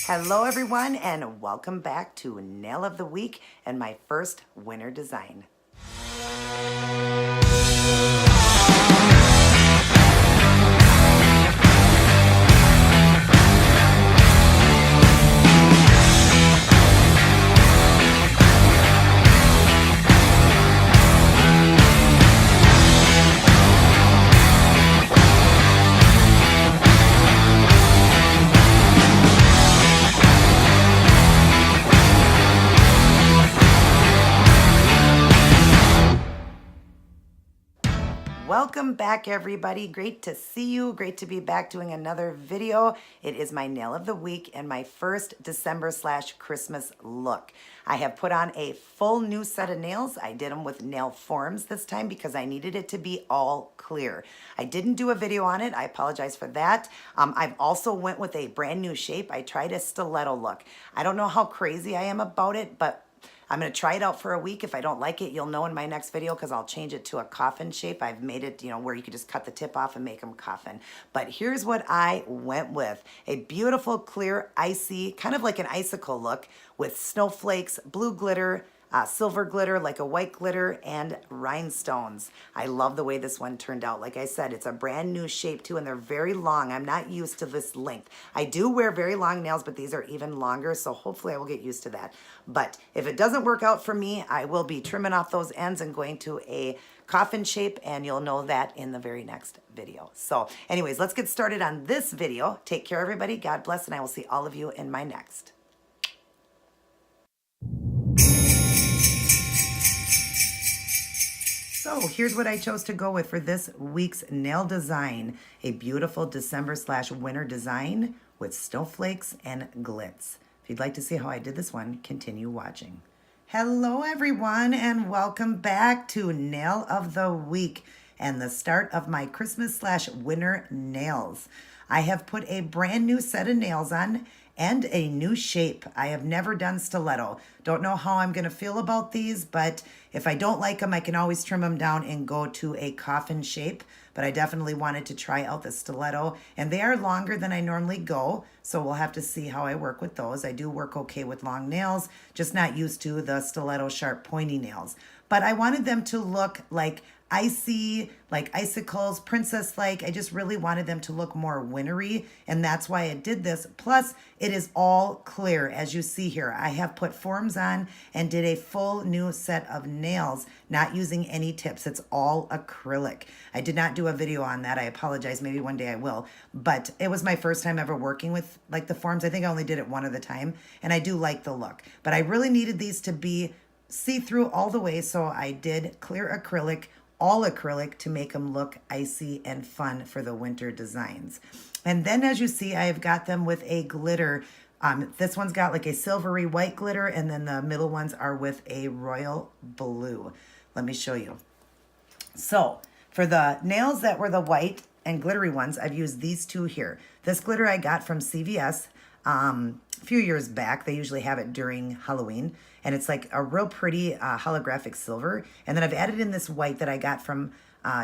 Hello everyone and welcome back to Nail of the Week and my first winter design. Welcome back everybody. Great to see you. Great to be back doing another video. It is my nail of the week and my first December/Christmas look. I have put on a full new set of nails. I did them with nail forms this time because I needed it to be all clear. I didn't do a video on it. I apologize for that. I've also went with a brand new shape. I tried a stiletto look. I don't know how crazy I am about it, but I'm going to try it out for a week. If I don't like it, you'll know in my next video because I'll change it to a coffin shape. I've made it, where you could just cut the tip off and make them coffin. But here's what I went with. A beautiful, clear, icy, kind of like an icicle look with snowflakes, blue glitter, silver glitter, like a white glitter, and rhinestones. I love the way this one turned out. Like I said, it's a brand new shape too, and they're very long. I'm not used to this length. I do wear very long nails, but these are even longer, so hopefully I will get used to that. But if it doesn't work out for me, I will be trimming off those ends and going to a coffin shape, and you'll know that in the very next video. So anyways, let's get started on this video. Take care, everybody. God bless, and I will see all of you in my next. So here's what I chose to go with for this week's nail design. A beautiful December/winter design with snowflakes and glitz. If you'd like to see how I did this one, continue watching. Hello everyone and welcome back to Nail of the Week and the start of my Christmas/winter nails. I have put a brand new set of nails on and a new shape. I have never done stiletto. Don't know how I'm going to feel about these, but if I don't like them, I can always trim them down and go to a coffin shape. But I definitely wanted to try out the stiletto, and they are longer than I normally go, so we'll have to see how I work with those. I do work okay with long nails, just not used to the stiletto sharp pointy nails. But I wanted them to look like icy, like icicles, princess-like. I just really wanted them to look more wintry, and that's why I did this. Plus, it is all clear, as you see here. I have put forms on and did a full new set of nails, not using any tips. It's all acrylic. I did not do a video on that. I apologize. Maybe one day I will. But it was my first time ever working with like the forms. I think I only did it one at a time, and I do like the look. But I really needed these to be see-through all the way, so I did clear acrylic, all acrylic, to make them look icy and fun for the winter designs. And then as you see, I've got them with a glitter. This one's got like a silvery white glitter, and then the middle ones are with a royal blue. Let me show you. So for the nails that were the white and glittery ones, I've used these two here. This glitter I got from CVS a few years back. They usually have it during Halloween, and it's like a real pretty holographic silver. And then I've added in this white that I got from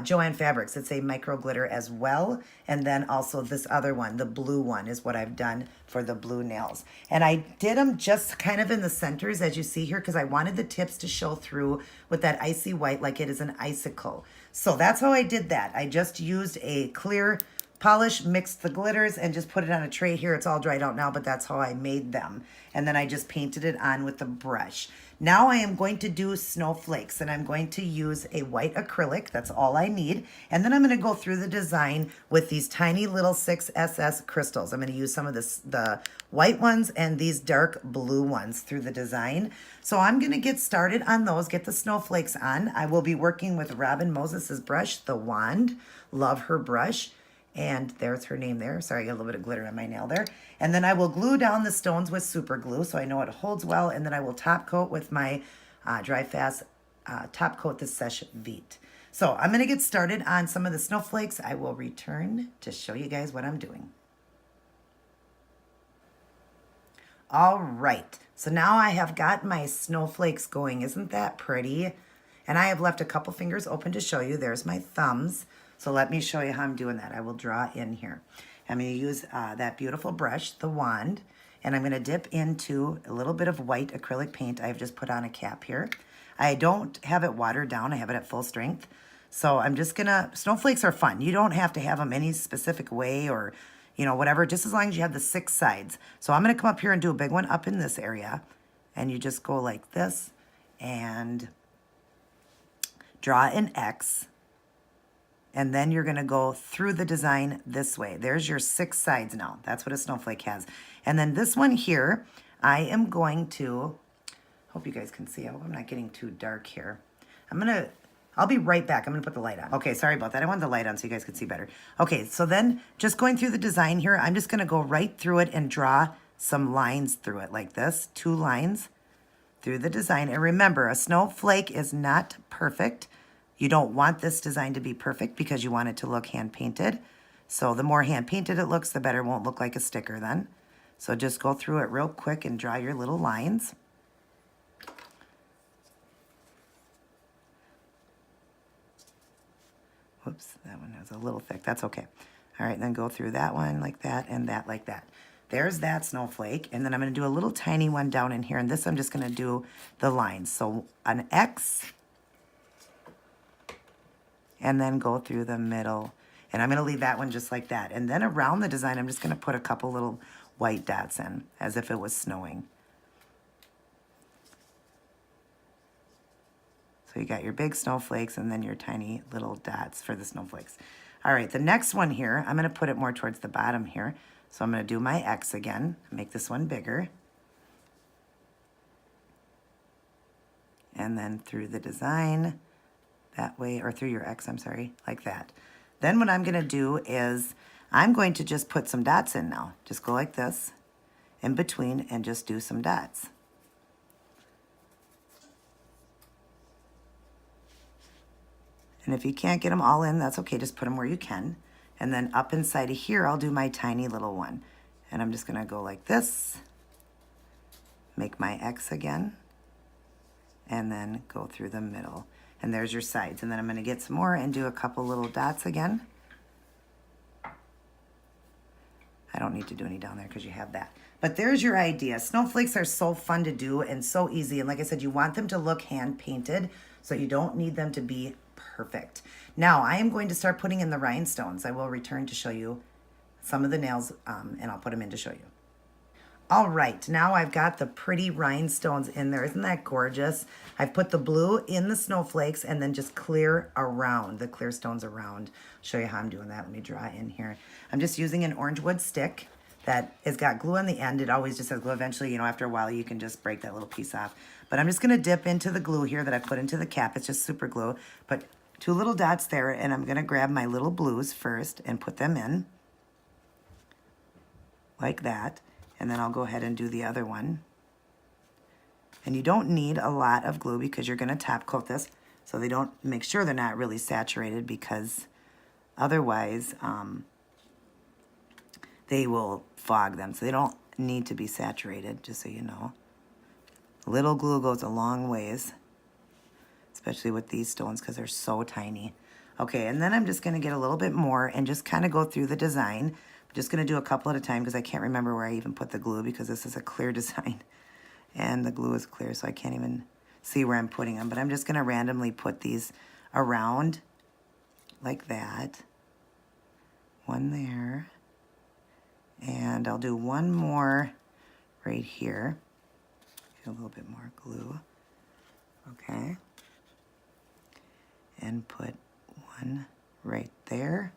Joanne Fabrics. It's a micro glitter as well. And then also this other one, the blue one, is what I've done for the blue nails. And I did them just kind of in the centers, as you see here, because I wanted the tips to show through with that icy white like it is an icicle. So that's how I did that. I just used a clear polish, mixed the glitters, and just put it on a tray here. It's all dried out now, but that's how I made them. And then I just painted it on with the brush. Now I am going to do snowflakes, and I'm going to use a white acrylic. That's all I need. And then I'm going to go through the design with these tiny little 6SS crystals. I'm going to use some of the white ones and these dark blue ones through the design. So I'm going to get started on those, get the snowflakes on. I will be working with Robin Moses's brush, the wand. Love her brush. And there's her name there. Sorry, I got a little bit of glitter on my nail there. And then I will glue down the stones with super glue so I know it holds well. And then I will top coat with my dry fast top coat the Seche Vite. So I'm going to get started on some of the snowflakes. I will return to show you guys what I'm doing. All right. So now I have got my snowflakes going. Isn't that pretty? And I have left a couple fingers open to show you. There's my thumbs. So let me show you how I'm doing that. I will draw in here. I'm going to use that beautiful brush, the wand, And I'm going to dip into a little bit of white acrylic paint. I've just put on a cap here. I don't have it watered down. I have it at full strength. So I'm just going to, snowflakes are fun. You don't have to have them any specific way or, you know, whatever, just as long as you have the 6 sides. So I'm going to come up here and do a big one up in this area. And you just go like this and draw an X. And then you're going to go through the design this way. There's your 6 sides now. That's what a snowflake has. And then this one here, I am going to, hope you guys can see. I hope I'm not getting too dark here. I'll be right back. I'm going to put the light on. Okay, sorry about that. I wanted the light on so you guys could see better. Okay, so then just going through the design here, I'm just going to go right through it and draw some lines through it like this. 2 lines through the design. And remember, a snowflake is not perfect. You don't want this design to be perfect because you want it to look hand-painted. So the more hand-painted it looks, the better. It won't look like a sticker then. So just go through it real quick and draw your little lines. Whoops, that one was a little thick. That's okay. All right, then go through that one like that and that like that. There's that snowflake. And then I'm going to do a little tiny one down in here. And this I'm just going to do the lines. So an X. And then go through the middle. And I'm going to leave that one just like that. And then around the design, I'm just going to put a couple little white dots in as if it was snowing. So you got your big snowflakes and then your tiny little dots for the snowflakes. All right, the next one here, I'm going to put it more towards the bottom here. So I'm going to do my X again, make this one bigger. And then through the design, that way, or through your X, I'm sorry, like that. Then what I'm going to do is I'm going to just put some dots in now. Just go like this in between and just do some dots. And if you can't get them all in, that's okay. Just put them where you can. And then up inside of here, I'll do my tiny little one. And I'm just going to go like this, make my X again, and then go through the middle. And there's your sides. And then I'm going to get some more and do a couple little dots again. I don't need to do any down there because you have that. But there's your idea. Snowflakes are so fun to do and so easy. And like I said, you want them to look hand painted, so you don't need them to be perfect. Now I am going to start putting in the rhinestones. I will return to show you some of the nails and I'll put them in to show you. All right, now I've got the pretty rhinestones in there. Isn't that gorgeous? I've put the blue in the snowflakes and then just clear around, the clear stones around. Show you how I'm doing that. Let me draw in here. I'm just using an orange wood stick that has got glue on the end. It always just has glue. Eventually, you know, after a while, you can just break that little piece off. But I'm just gonna dip into the glue here that I put into the cap. It's just super glue. Put 2 little dots there, and I'm gonna grab my little blues first and put them in like that. And then I'll go ahead and do the other one. And you don't need a lot of glue because you're going to top coat this so they don't, make sure they're not really saturated, because otherwise they will fog them. So they don't need to be saturated, just so you know. Little glue goes a long ways, especially with these stones because they're so tiny. Okay, and then I'm just going to get a little bit more and just kind of go through the design. I'm just going to do a couple at a time because I can't remember where I even put the glue, because this is a clear design. And the glue is clear, so I can't even see where I'm putting them. But I'm just going to randomly put these around like that. One there. And I'll do one more right here. A little bit more glue. Okay. And put one right there.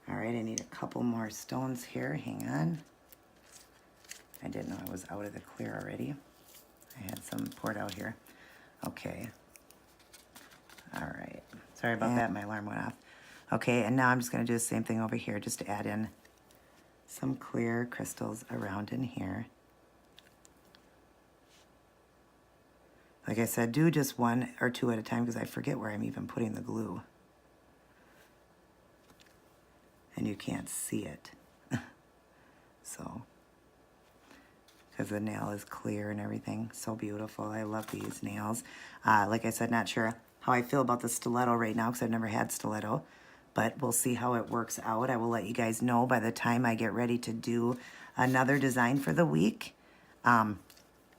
All right, I need a couple more stones here. Hang on. I didn't know I was out of the clear already. I had some poured out here. Okay. All right. Sorry about that. My alarm went off. Okay, and now I'm just going to do the same thing over here, just to add in some clear crystals around in here. Like I said, do just 1 or 2 at a time because I forget where I'm even putting the glue. And you can't see it. So, because the nail is clear and everything. So beautiful. I love these nails. Like I said, not sure how I feel about the stiletto right now because I've never had stiletto. But we'll see how it works out. I will let you guys know by the time I get ready to do another design for the week.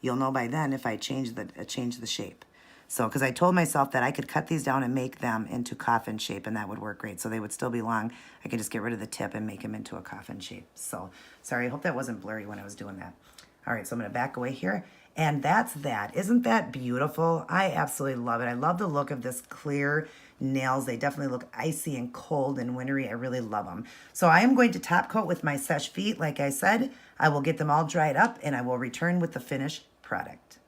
You'll know by then if I change the shape. So, because I told myself that I could cut these down and make them into coffin shape, and that would work great. So they would still be long. I could just get rid of the tip and make them into a coffin shape. So, sorry, I hope that wasn't blurry when I was doing that. All right, so I'm going to back away here. And that's that. Isn't that beautiful? I absolutely love it. I love the look of this clear nails. They definitely look icy and cold and wintry. I really love them. So I am going to top coat with my Seche Vite. Like I said, I will get them all dried up and I will return with the finished product.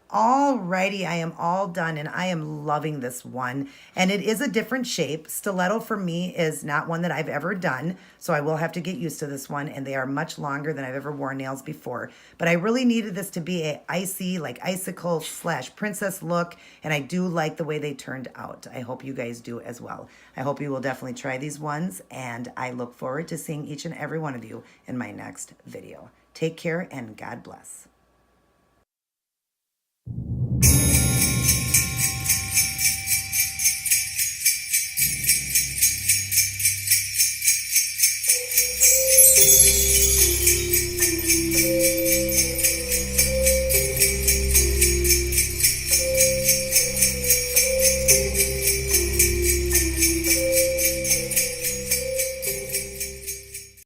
Alrighty, I am all done and I am loving this one. And it is a different shape. Stiletto for me is not one that I've ever done, so I will have to get used to this one, and they are much longer than I've ever worn nails before. But I really needed this to be a icy, like icicle / princess look, and I do like the way they turned out. I hope you guys do as well. I hope you will definitely try these ones, and I look forward to seeing each and every one of you in my next video. Take care and God bless.